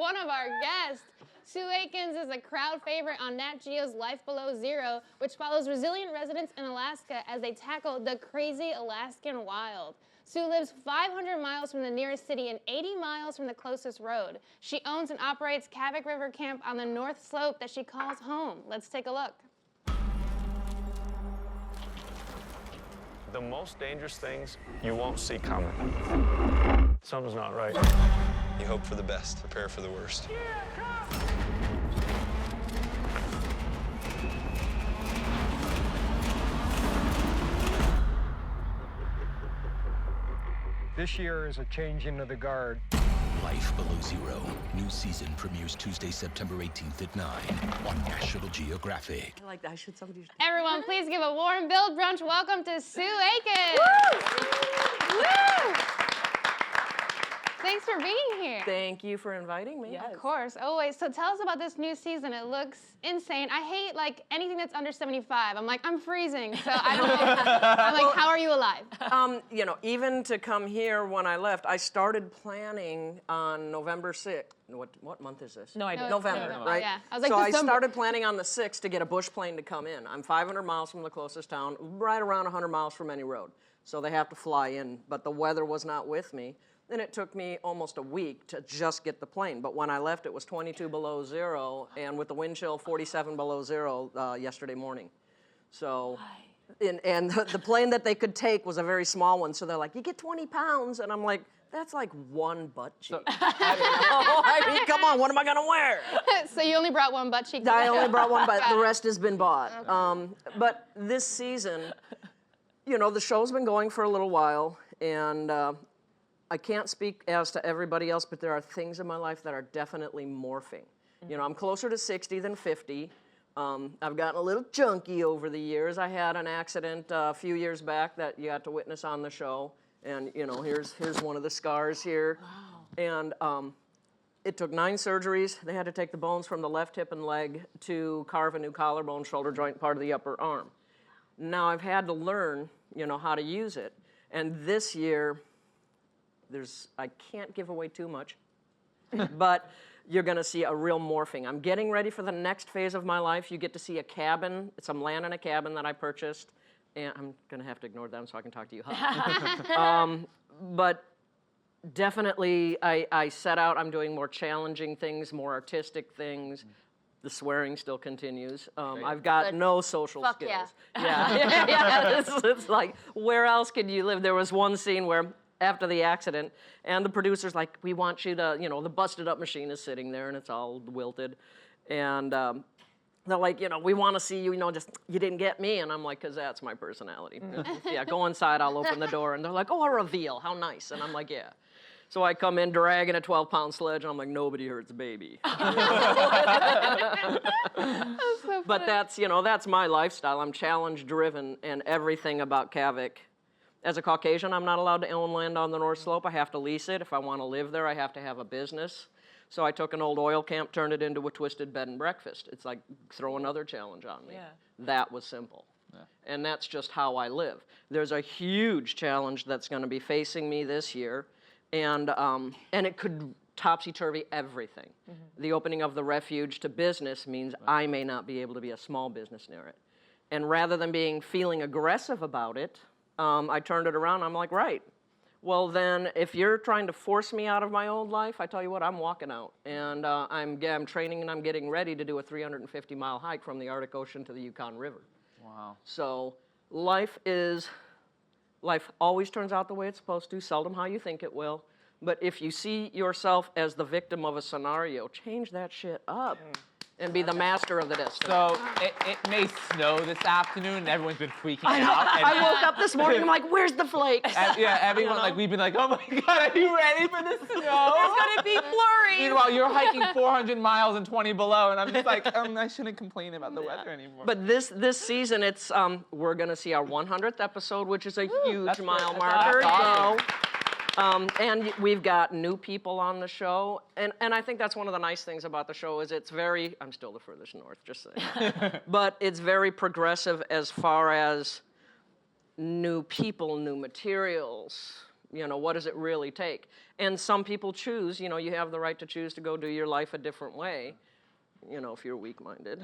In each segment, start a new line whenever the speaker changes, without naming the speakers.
one of our guests. Sue Aikens is a crowd favorite on Nat Geo's Life Below Zero, which follows resilient residents in Alaska as they tackle the crazy Alaskan wild. Sue lives 500 miles from the nearest city and 80 miles from the closest road. She owns and operates Kavik River Camp on the North Slope that she calls home. Let's take a look.
The most dangerous things you won't see coming. Something's not right.
You hope for the best, prepare for the worst.
This year is a changing of the guard.
Life Below Zero. New season premieres Tuesday, September 18th at 9 on National Geographic.
I like that. Somebody should...
Everyone, please give a warm BUILD Brunch welcome to Sue Aikens. Woo! Woo! Thanks for being here.
Thank you for inviting me.
Yes. Of course, always. So tell us about this new season. It looks insane. I hate like anything that's under 75. I'm like, I'm freezing, so I don't know. I'm like, how are you alive?
You know, even to come here when I left, I started planning on November 6th. What month is this?
No idea.
November, right?
Yeah. I was like,
so
December.
I started planning on the 6th to get a bush plane to come in. I'm 500 miles from the closest town, right around 100 miles from any road. So they have to fly in, but the weather was not with me. And it took me almost a week to just get the plane. But when I left, it was 22 below zero, and with the wind chill, 47 below zero yesterday morning. So, and the plane that they could take was a very small one. So they're like, you get 20 pounds. And I'm like, that's like one butt cheek. I mean, come on, what am I going to wear?
So you only brought one butt cheek?
I only brought one butt. The rest has been bought. Okay. But this season, you know, the show's been going for a little while, and I can't speak as to everybody else, but there are things in my life that are definitely morphing. You know, I'm closer to 60 than 50. I've gotten a little chunky over the years. I had an accident a few years back that you got to witness on the show. And, you know, here's one of the scars here. Wow. And it took 9 surgeries. They had to take the bones from the left hip and leg to carve a new collarbone, shoulder joint, part of the upper arm. Now I've had to learn, you know, how to use it. And this year, I can't give away too much, but you're going to see a real morphing. I'm getting ready for the next phase of my life. You get to see a cabin, some land in a cabin that I purchased, and I'm going to have to ignore them so I can talk to you. But definitely, I set out, I'm doing more challenging things, more artistic things. The swearing still continues. I've got no social skills. Yeah. It's like, where else can you live? There was one scene where after the accident, and the producer's like, we want you to, you know, the busted up machine is sitting there and it's all wilted. And they're like, you know, we want to see you, you know, just, you didn't get me. And I'm like, because that's my personality. Yeah, go inside, I'll open the door. And they're like, oh, a reveal, how nice. And I'm like, yeah. So I come in dragging a 12-pound sledge, and I'm like, nobody hurts baby. But that's, you know, that's my lifestyle. I'm challenge-driven, and everything about Kavik. As a Caucasian, I'm not allowed to own land on the North Slope. I have to lease it. If I want to live there, I have to have a business. So I took an old oil camp, turned it into a twisted bed and breakfast. It's like, throw another challenge on me. Yeah. That was simple. Yeah. And that's just how I live. There's a huge challenge that's going to be facing me this year, and it could topsy-turvy everything. Mm-hmm. The opening of the refuge to business means I may not be able to be a small business near it. And rather than feeling aggressive about it, I turned it around. I'm like, right. Well, then, if you're trying to force me out of my old life, I tell you what, I'm walking out. And I'm training and I'm getting ready to do a 350-mile hike from the Arctic Ocean to the Yukon River. Wow. So life always turns out the way it's supposed to, seldom how you think it will. But if you see yourself as the victim of a scenario, change that shit up. And be the master of the distance.
So it may snow this afternoon, and everyone's been freaking out. And
I woke up this morning, I'm like, where's the flakes?
Yeah, everyone, like, we've been like, oh my God, are you ready for the snow?
It's gonna be blurry.
Meanwhile, you're hiking 400 miles and 20 below, and I'm just like, I shouldn't complain about the weather anymore.
But this season, it's we're gonna see our 100th episode, which is a huge mile marker.
Awesome.
And we've got new people on the show, and I think that's one of the nice things about the show is it's very, I'm still the furthest north, just saying, but it's very progressive as far as new people, new materials, You know, what does it really take? And some people choose, you know, you have the right to choose to go do your life a different way, you know, if you're weak-minded.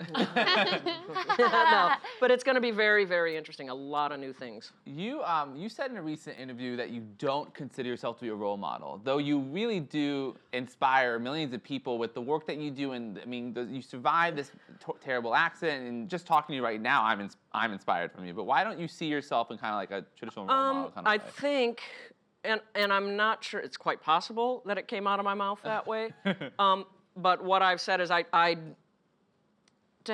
No, but it's going to be very, very interesting. A lot of new things.
You said in a recent interview that you don't consider yourself to be a role model, though you really do inspire millions of people with the work that you do. And I mean, you survived this terrible accident, and just talking to you right now, I'm inspired from you. But why don't you see yourself in kind of like a traditional role model kind of
I
way?
think, and I'm not sure, it's quite possible that it came out of my mouth that way. But what I've said is to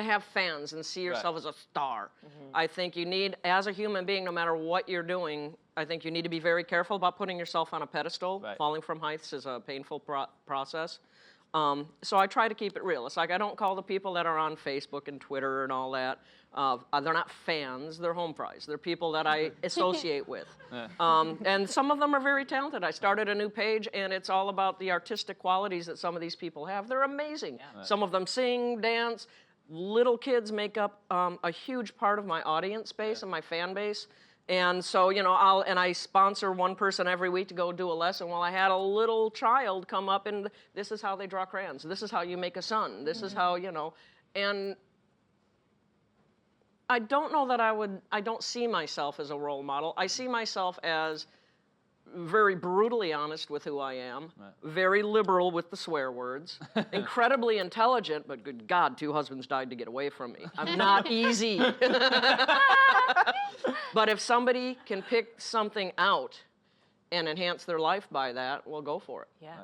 have fans and see yourself as a star. I think you need, as a human being, no matter what you're doing, I think you need to be very careful about putting yourself on a pedestal. Falling from heights is a painful process. So I try to keep it real. It's like I don't call the people that are on Facebook and Twitter and all that, they're not fans, they're home fries. They're people that I associate with. And some of them are very talented. I started a new page, and it's all about the artistic qualities that some of these people have. They're amazing. Some of them sing, dance. Little kids make up a huge part of my audience base and my fan base. And so, you know, I sponsor one person every week to go do a lesson. Well, I had a little child come up, and this is how they draw crayons. This is how you make a sun. This is how, you know, and I don't know that I don't see myself as a role model. I see myself as very brutally honest with who I am, very liberal with the swear words, incredibly intelligent, but good God, 2 husbands died to get away from me. I'm not easy. But if somebody can pick something out and enhance their life by that, well, go for it.
Yeah.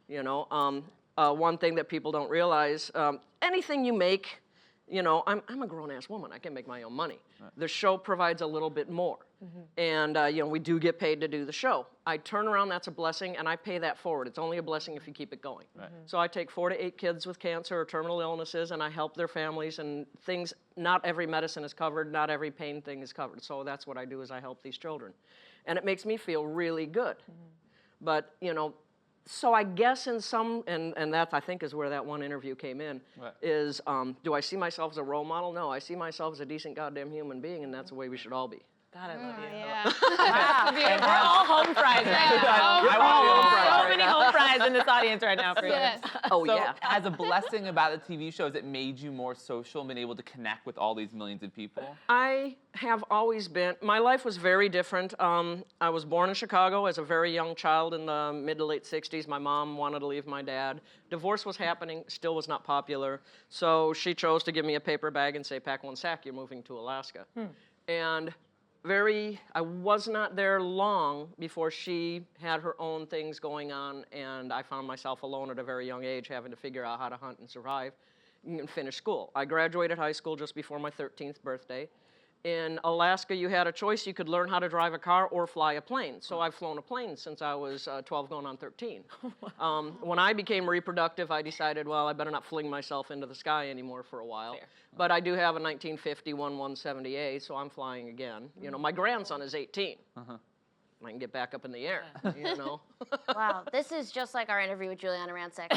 You know, one thing that people don't realize, anything you make, you know, I'm a grown-ass woman. I can make my own money. The show provides a little bit more. And, you know, we do get paid to do the show. I turn around, that's a blessing, and I pay that forward. It's only a blessing if you keep it going. So I take 4 to 8 kids with cancer or terminal illnesses, and I help their families and things. Not every medicine is covered. Not every pain thing is covered. So that's what I do, is I help these children. And it makes me feel really good. But, you know, so I guess in some, and that I think is where that one interview came in, is do I see myself as a role model? No, I see myself as a decent goddamn human being, and that's the way we should all be.
God, I love you.
Yeah.
Wow. We're all home fries right now. So many home fries in this audience right now for you.
Yes.
Oh,
So,
yeah.
as a blessing about the TV show, has it made you more social and been able to connect with all these millions of people?
I have always been, my life was very different. I was born in Chicago as a very young child in the mid to late 60s. My mom wanted to leave my dad. Divorce was happening, still was not popular. So she chose to give me a paper bag and say, pack one sack, you're moving to Alaska. And I was not there long before she had her own things going on, and I found myself alone at a very young age, having to figure out how to hunt and survive and finish school. I graduated high school just before my 13th birthday. In Alaska, you had a choice. You could learn how to drive a car or fly a plane. So I've flown a plane since I was 12 going on 13. When I became reproductive, I decided, well, I better not fling myself into the sky anymore for a while. But I do have a 1951 170A, so I'm flying again. You know, my grandson is 18. I can get back up in the air, you know.
Wow, this is just like our interview with Juliana Rancic.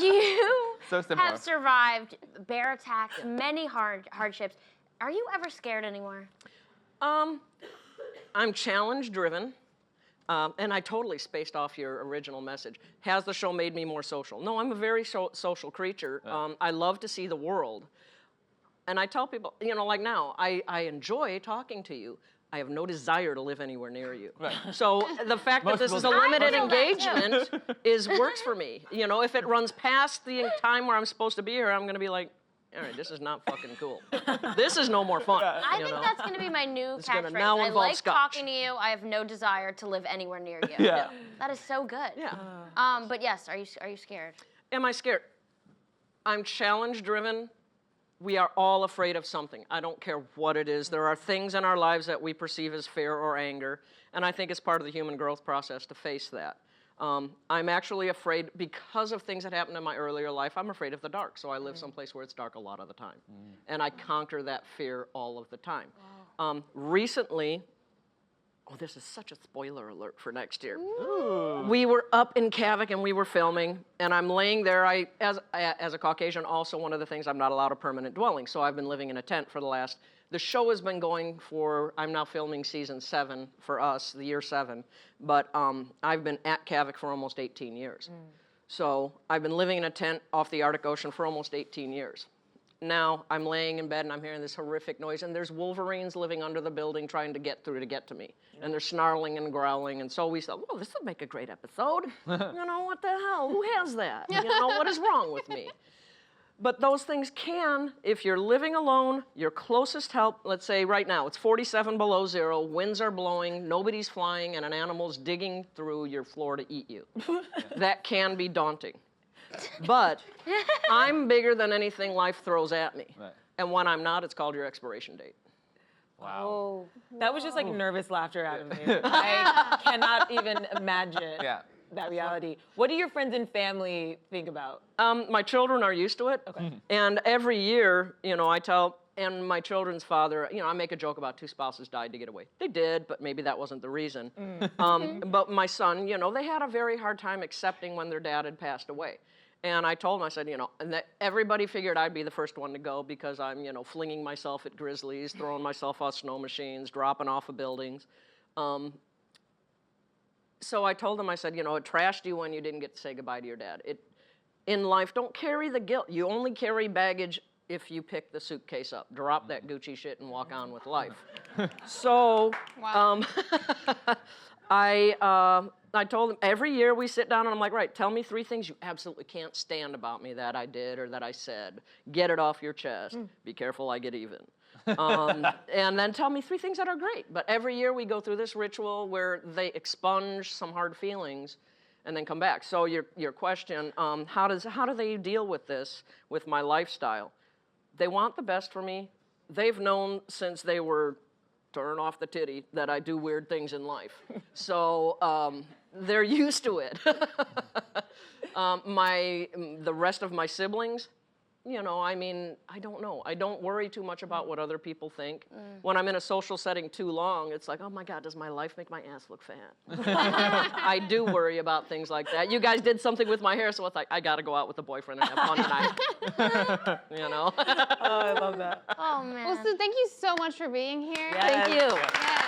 You
So similar.
have survived bear attacks, many hardships. Are you ever scared anymore?
I'm challenge-driven, and I totally spaced off your original message. Has the show made me more social? No, I'm a very social creature. I love to see the world. And I tell people, you know, like now, I enjoy talking to you. I have no desire to live anywhere near you. So the fact that this is a limited engagement works for me. You know, if it runs past the time where I'm supposed to be here, I'm going to be like, all right, this is not fucking cool. This is no more fun.
I think that's going to be my new catchphrase. I like talking to you. I have no desire to live anywhere near you. That is so good. But yes, are you scared?
Am I scared? I'm challenge-driven. We are all afraid of something. I don't care what it is. There are things in our lives that we perceive as fear or anger, and I think it's part of the human growth process to face that. I'm actually afraid, because of things that happened in my earlier life, I'm afraid of the dark. So I live someplace where it's dark a lot of the time. And I conquer that fear all of the time. Recently, oh, this is such a spoiler alert for next year. We were up in Kavik and we were filming, and I'm laying there. As a Caucasian, also one of the things, I'm not allowed a permanent dwelling. So I've been living in a tent for the last the show has been going for, I'm now filming season 7 for us, the year 7, but I've been at Kavik for almost 18 years. So I've been living in a tent off the Arctic Ocean for almost 18 years. Now I'm laying in bed and I'm hearing this horrific noise, and there's wolverines living under the building trying to get through to get to me. And they're snarling and growling, and so we said, well, this would make a great episode. You know, what the hell, who has that? You know, what is wrong with me? But those things can, if you're living alone, your closest help, let's say right now, it's 47 below zero, winds are blowing, nobody's flying, and an animal's digging through your floor to eat you. That can be daunting. But I'm bigger than anything life throws at me. Right. And when I'm not, it's called your expiration date.
Wow. Oh, that was just like nervous laughter out of me. I cannot even imagine. That reality. What do your friends and family think about?
My children are used to it. Okay. And every year, you know, I tell, and my children's father, you know, I make a joke about 2 spouses died to get away. They did, but maybe that wasn't the reason. But my son, you know, they had a very hard time accepting when their dad had passed away. And I told them, I said, you know, and that everybody figured I'd be the first one to go because I'm, you know, flinging myself at grizzlies, throwing myself off snow machines, dropping off of buildings. So I told them, I said, you know, it trashed you when you didn't get to say goodbye to your dad. In life, don't carry the guilt. You only carry baggage if you pick the suitcase up. Drop that Gucci shit and walk on with life. So I told them, every year we sit down and I'm like, right, tell me 3 things you absolutely can't stand about me that I did or that I said. Get it off your chest. Be careful I get even. And then tell me 3 things that are great. But every year we go through this ritual where they expunge some hard feelings and then come back. So your question, how do they deal with this, with my lifestyle? They want the best for me. They've known since they were turn off the titty that I do weird things in life. So they're used to it. The rest of my siblings, you know, I mean, I don't know. I don't worry too much about what other people think. When I'm in a social setting too long, it's like, oh my God, does my life make my ass look fat? I do worry about things like that. You guys did something with my hair, so it's like, I gotta go out with a boyfriend and have fun tonight. You know?
Oh, I love that.
Oh, man.
Well, Sue, thank you so much for being here.
Yes.
Thank you.
Yeah.